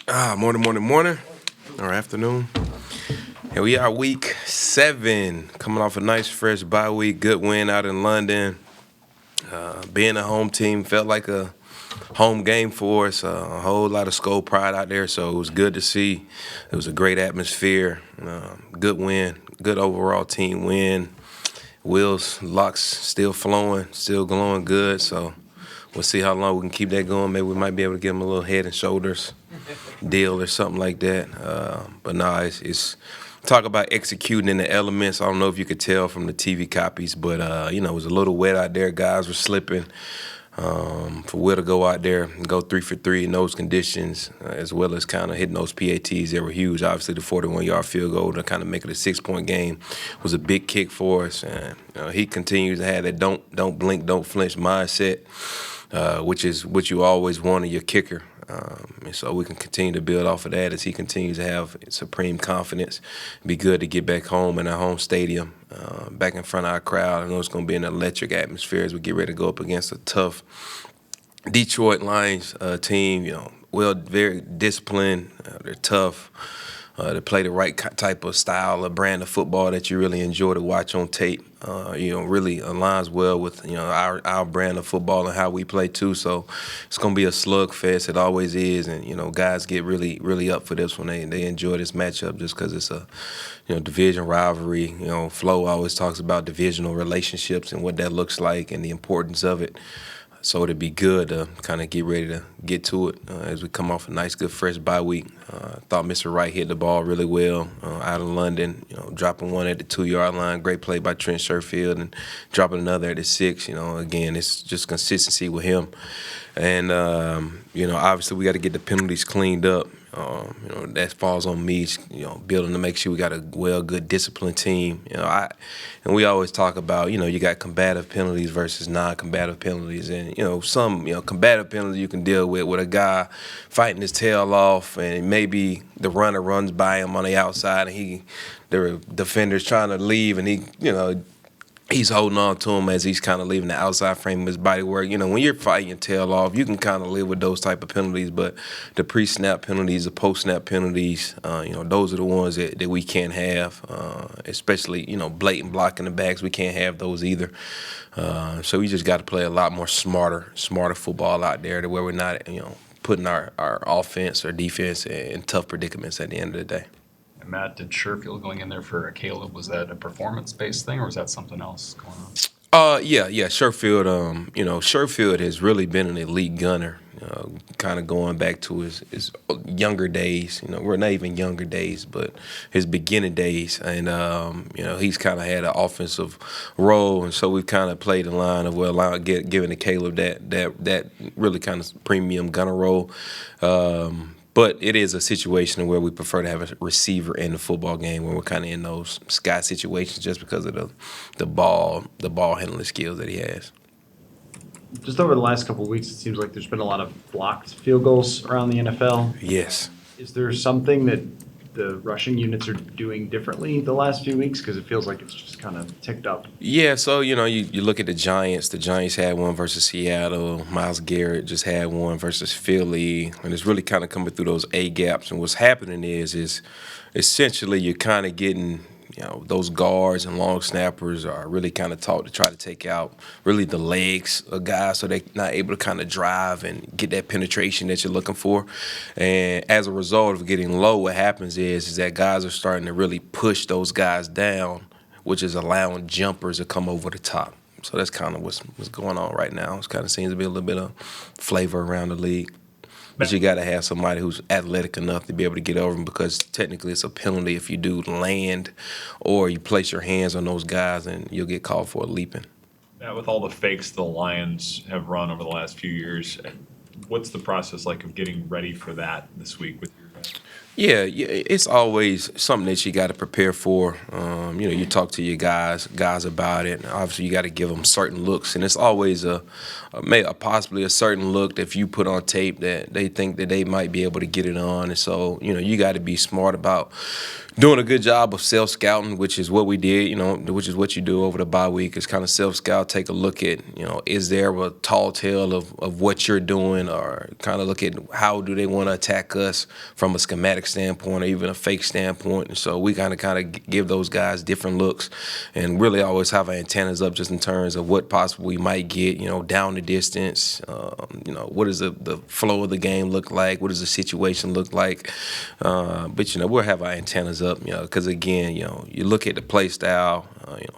Morning, or afternoon. Here we are, week 7, coming off a nice, fresh bye week. Good win out in London. Being a home team felt like a home game for us. A whole lot of Skull pride out there, so it was good to see. It was a great atmosphere. Good win, good overall team win. Wheels, locks still flowing, still glowing good, so we'll see how long we can keep that going. Maybe we might be able to give them a little head and shoulders deal or something like that. But nah, it's talk about executing in the elements. I don't know if you could tell from the TV copies, but it was a little wet out there. Guys were slipping. For Will to go out there and go 3 for 3 in those conditions, as well as kind of hitting those PATs that were huge. Obviously, the 41-yard field goal to kind of make it a 6-point game was a big kick for us. And he continues to have that don't blink, don't flinch mindset, which is what you always want in your kicker. And so we can continue to build off of that as he continues to have supreme confidence. It'd be good to get back home in our home stadium, back in front of our crowd. I know it's going to be an electric atmosphere as we get ready to go up against a tough Detroit Lions team. Very disciplined. They're tough. They play the right type of style, a brand of football that you really enjoy to watch on tape. Really aligns well with our brand of football and how we play too. So it's gonna be a slugfest. It always is, and guys get really really up for this when they enjoy this matchup just because it's a division rivalry. Flo always talks about divisional relationships and what that looks like and the importance of it. So it'd be good to kind of get ready to get to it as we come off a nice, good, fresh bye week. Thought Mr. Wright hit the ball really well out of London, dropping one at the 2-yard line. Great play by Trent Sherfield and dropping another at the 6. Again, it's just consistency with him. And, obviously we got to get the penalties cleaned up. That falls on me, building to make sure we got a good disciplined team. And we always talk about, you got combative penalties versus non-combative penalties. And, some, combative penalties you can deal with a guy fighting his tail off and maybe the runner runs by him on the outside and the defender's trying to leave and he's holding on to him as he's kind of leaving the outside frame of his body work. When you're fighting your tail off, you can kind of live with those type of penalties, but the pre-snap penalties, the post-snap penalties, those are the ones that we can't have, especially, blatant blocking the backs. We can't have those either. So we just got to play a lot more smarter football out there to where we're not, putting our offense or defense in tough predicaments at the end of the day. Matt, did Sherfield going in there for Caleb, was that a performance-based thing, or was that something else going on? Yeah. Sherfield, Sherfield has really been an elite gunner, kind of going back to his younger days. We're not even younger days, but his beginning days. And, he's kind of had an offensive role. And so we've kind of played the line of, giving to Caleb that really kind of premium gunner role. But it is a situation where we prefer to have a receiver in the football game when we're kind of in those sky situations just because of the ball handling skills that he has. Just over the last couple of weeks, it seems like there's been a lot of blocked field goals around the NFL. Yes. Is there something that the rushing units are doing differently the last few weeks? Because it feels like it's just kind of ticked up. Yeah, so, you look at the Giants. The Giants had one versus Seattle. Myles Garrett just had one versus Philly. And it's really kind of coming through those A gaps. And what's happening is essentially you're kind of getting – those guards and long snappers are really kind of taught to try to take out really the legs of guys so they're not able to kind of drive and get that penetration that you're looking for. And as a result of getting low, what happens is that guys are starting to really push those guys down, which is allowing jumpers to come over the top. So that's kind of what's going on right now. It kind of seems to be a little bit of flavor around the league. But you got to have somebody who's athletic enough to be able to get over them because technically it's a penalty if you do land or you place your hands on those guys and you'll get called for a leaping. Now, with all the fakes the Lions have run over the last few years, what's the process like of getting ready for that this week with your guys? Yeah, it's always something that you got to prepare for. You talk to your guys about it. Obviously, you got to give them certain looks, and it's always possibly a certain look that if you put on tape that they think that they might be able to get it on. And so, you got to be smart about doing a good job of self scouting, which is what we did. Which is what you do over the bye week is kind of self scout, take a look at, is there a tall tale of what you're doing, or kind of look at how do they want to attack us from a schematic standpoint or even a fake standpoint. And so we kind of give those guys different looks, and really always have our antennas up just in terms of what possibly we might get, down the distance. What does the flow of the game look like? What does the situation look like? But we'll have our antennas up, because again, you look at the play style.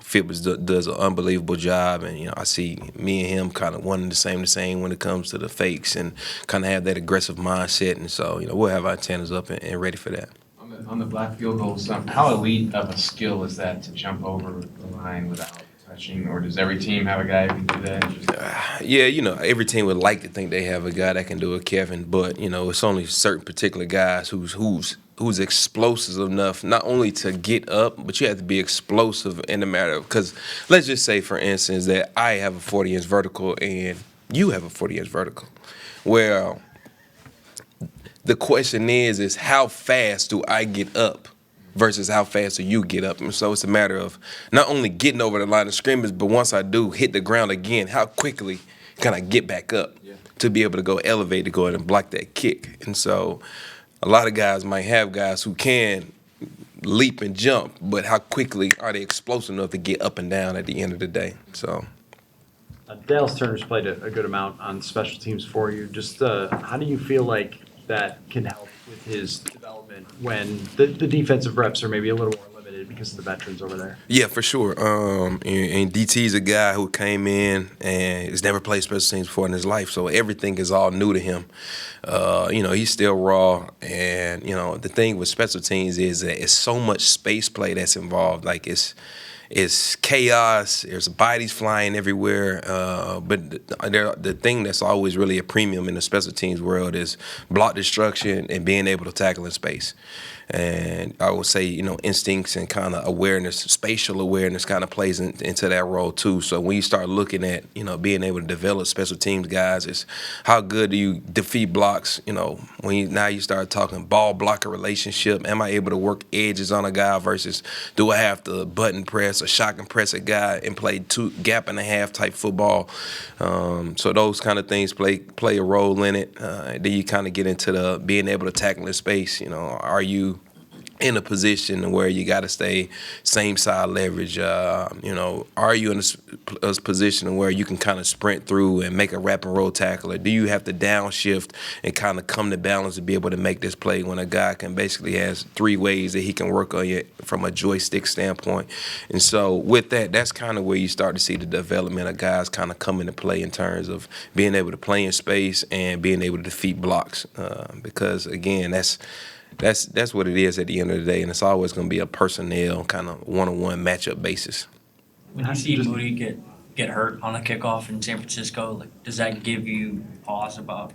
Phipps does an unbelievable job, and I see me and him kind of wanting the same when it comes to the fakes, and kind of have that aggressive mindset. And so we'll have our antennas up and ready for that. On the black field goal, how elite of a skill is that to jump over the line without touching, or does every team have a guy who can do that? Yeah, every team would like to think they have a guy that can do it, Kevin, but it's only certain particular guys who's explosive enough not only to get up, but you have to be explosive in the matter of, because let's just say, for instance, that I have a 40-inch vertical and you have a 40-inch vertical. Well, the question is how fast do I get up versus how fast do you get up? And so it's a matter of not only getting over the line of scrimmage, but once I do hit the ground again, how quickly can I get back up to be able to go elevate, to go ahead and block that kick. And so a lot of guys might have guys who can leap and jump, but how quickly are they explosive enough to get up and down at the end of the day? So Dallas Turner's played a good amount on special teams for you. Just how do you feel like that can help with his development when the defensive reps are maybe a little more limited because of the veterans over there? Yeah, for sure. And DT's a guy who came in and has never played special teams before in his life, so everything is all new to him. He's still raw, and the thing with special teams is that it's so much space play that's involved. Like it's chaos. There's bodies flying everywhere. But the thing that's always really a premium in the special teams world is block destruction and being able to tackle in space. And I would say, instincts and kind of awareness, spatial awareness kind of plays into that role too. So when you start looking at, being able to develop special teams guys, is how good do you defeat blocks? Now you start talking ball blocker relationship. Am I able to work edges on a guy versus do I have to button press or shock and press a guy and play two gap and a half type football? So those kind of things play a role in it. Then you kind of get into the being able to tackle in space. Are you in a position where you got to stay same side leverage? Are you in a position where you can kind of sprint through and make a wrap and roll tackle? Or do you have to downshift and kind of come to balance to be able to make this play when a guy can basically has three ways that he can work on you from a joystick standpoint? And so with that, that's kind of where you start to see the development of guys kind of come into play in terms of being able to play in space and being able to defeat blocks. Because again, that's what it is at the end of the day, and it's always going to be a personnel kind of one-on-one matchup basis. When you see Moody get hurt on a kickoff in San Francisco, does that give you pause about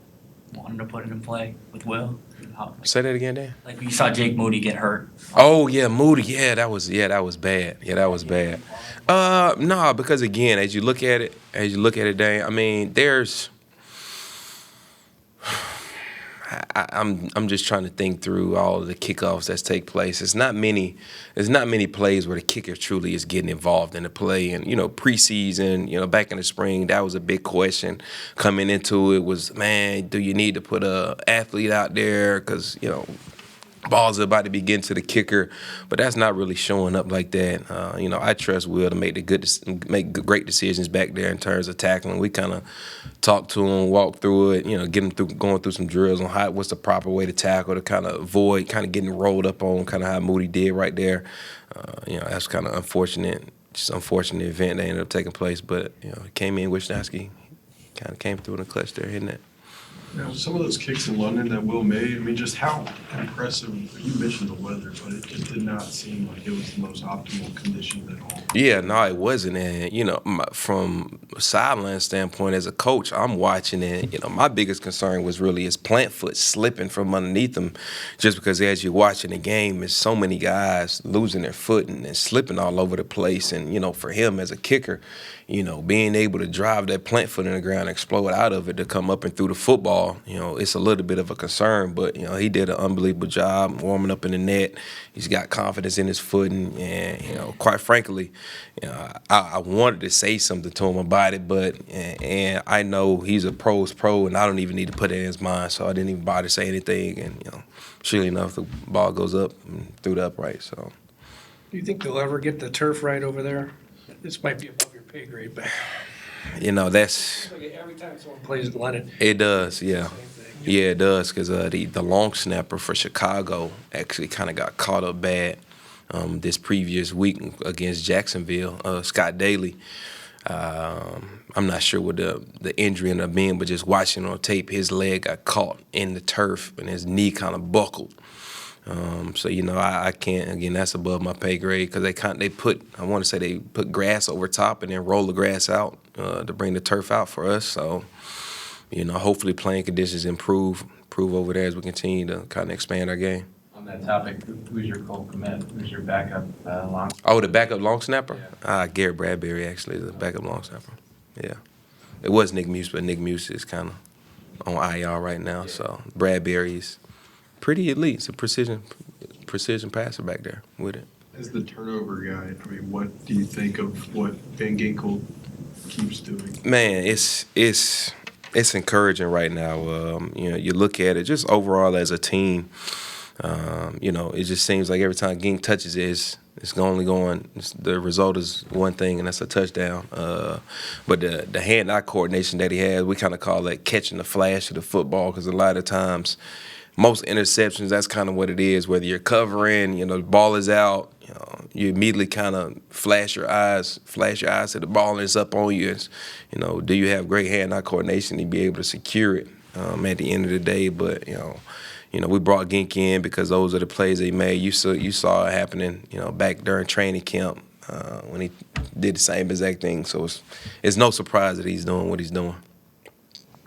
wanting to put it in play with Will? Say that again, Dan. You saw Jake Moody get hurt. Oh yeah, Moody. Yeah, that was bad. Yeah, that was bad. No, because again, as you look at it, Dan, I mean, there's. I'm just trying to think through all of the kickoffs that take place. There's not many plays where the kicker truly is getting involved in the play. And preseason, back in the spring, that was a big question coming into it. Was, man, do you need to put a athlete out there because balls are about to be getting to the kicker, but that's not really showing up like that. I trust Will to make great decisions back there in terms of tackling. We kind of talk to him, walk through it, get him going through some drills on what's the proper way to tackle to kind of avoid kind of getting rolled up on, kind of how Moody did right there. That's kind of unfortunate event that ended up taking place, but it came in. Wisniewski kind of came through in the clutch there, hitting it. Now, some of those kicks in London that Will made, I mean, just how impressive, you mentioned the weather, but it just did not seem like it was the most optimal conditions at all. Yeah, no, it wasn't. And, from a sideline standpoint, as a coach, I'm watching it. My biggest concern was really his plant foot slipping from underneath him, just because as you're watching the game, there's so many guys losing their footing and slipping all over the place. And, for him as a kicker, being able to drive that plant foot in the ground, explode out of it to come up and through the football, it's a little bit of a concern. But, he did an unbelievable job warming up in the net. He's got confidence in his footing. And, quite frankly, I wanted to say something to him about it, but and I know he's a pro's pro, and I don't even need to put it in his mind, so I didn't even bother to say anything. And, surely enough, the ball goes up and through the upright. So, Do you think they'll ever get the turf right over there? This might be above your pay grade, but that's like every time someone plays in London, it does, yeah. same thing. Yeah, it does, because the long snapper for Chicago actually kind of got caught up bad this previous week against Jacksonville, Scott Daly. I'm not sure what the injury ended up being, but just watching on tape, his leg got caught in the turf and his knee kind of buckled. So I can't. Again, that's above my pay grade, because they put grass over top and then roll the grass out to bring the turf out for us. So hopefully playing conditions improve over there as we continue to kind of expand our game. On that topic, who's your Cole commit? Who's your backup long? Oh, the backup long snapper? Yeah. Garrett Bradbury actually is the backup long snapper. Yeah, it was Nick Muse, but Nick Muse is kind of on IR right now. So Bradbury's pretty elite. It's a precision passer back there with it. As the turnover guy, I mean, what do you think of what Van Ginkel keeps doing? Man, it's encouraging right now. You look at it just overall as a team. It just seems like every time Gink touches it, it's only going. The result is one thing, and that's a touchdown. But the hand-eye coordination that he has, we kind of call that catching the flash of the football, because a lot of times, most interceptions, that's kind of what it is. Whether you're covering, the ball is out, you immediately kind of flash your eyes to the ball, and it's up on you. It's, do you have great hand-eye coordination to be able to secure it at the end of the day? But we brought Gink in because those are the plays they made. You saw it happening, back during training camp when he did the same exact thing. So it's no surprise that he's doing what he's doing.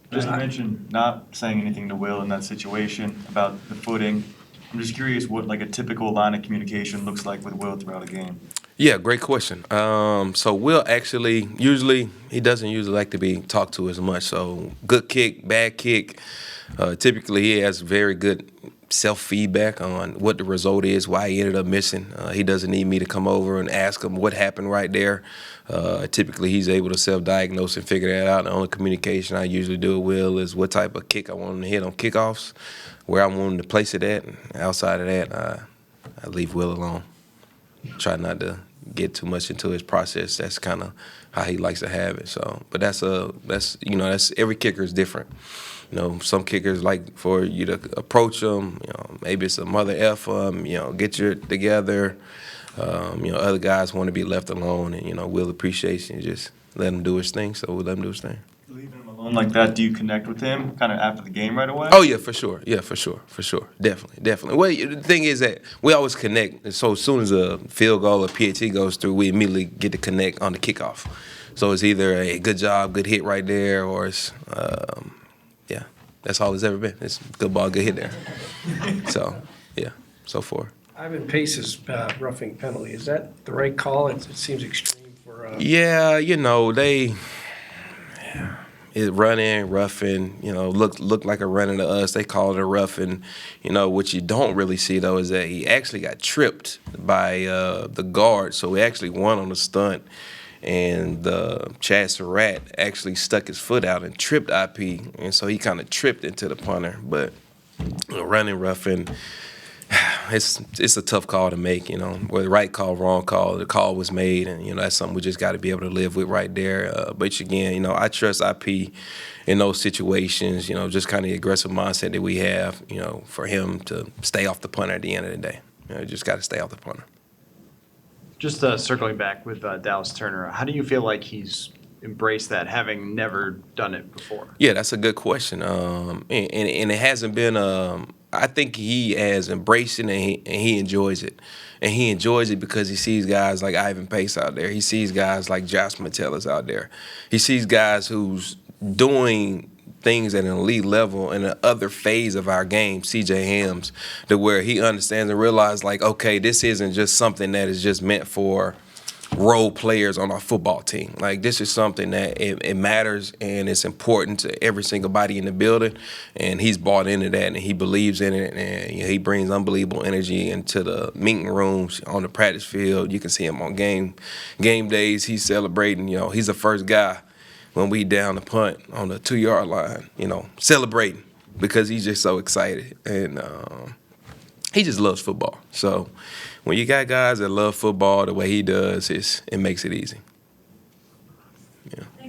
Just mentioned not saying anything to Will in that situation about the footing. I'm just curious what a typical line of communication looks like with Will throughout a game. Yeah, great question. So Will actually he doesn't usually like to be talked to as much. So good kick, bad kick. Typically he has very good self-feedback on what the result is, why he ended up missing. He doesn't need me to come over and ask him what happened right there. Typically he's able to self-diagnose and figure that out. The only communication I usually do with Will is what type of kick I want him to hit on kickoffs, where I want him to place it at. And outside of that, I leave Will alone. Try not to get too much into his process. That's kind of how he likes to have it. So, but that's every kicker is different. Some kickers like for you to approach them. Maybe it's a mother effer. Get your together. Other guys want to be left alone, and Will appreciates you and just let him do his thing. So we let him do his thing. Leaving him alone like that, do you connect with him kind of after the game right away? Oh yeah, for sure. Yeah, for sure. Definitely. Well, the thing is that we always connect. So as soon as a field goal or PAT goes through, we immediately get to connect on the kickoff. So it's either a good job, good hit right there, or it's that's all it's ever been. It's good ball, good hit there. So yeah, so far. Ivan Pace's roughing penalty, is that the right call? It seems extreme for. Yeah, they running, roughing, look like a running to us. They call it a roughing. What you don't really see though is that he actually got tripped by the guard, so he actually won on the stunt. And Chad Surratt actually stuck his foot out and tripped IP, and so he kind of tripped into the punter. But running roughing, it's a tough call to make. Whether right call, wrong call, the call was made, and that's something we just got to be able to live with right there. But again, I trust IP in those situations. Just kind of the aggressive mindset that we have. For him to stay off the punter at the end of the day. Just got to stay off the punter. Just circling back with Dallas Turner, how do you feel like he's embrace that, having never done it before? Yeah, that's a good question. And it hasn't been. I think he has embraced it and he enjoys it, and he enjoys it because he sees guys like Ivan Pace out there. He sees guys like Josh Metellus out there. He sees guys who's doing things at an elite level in the other phase of our game, CJ Hams, to where he understands and realizes, like, okay, this isn't just something that is just meant for role players on our football team. Like, this is something that it matters and it's important to every single body in the building, and he's bought into that and he believes in it, and he brings unbelievable energy into the meeting rooms, on the practice field. You can see him on game days. He's celebrating. He's the first guy when we down the punt on the 2-yard line, celebrating because he's just so excited, and he just loves football. So when you got guys that love football the way he does, it makes it easy. Yeah.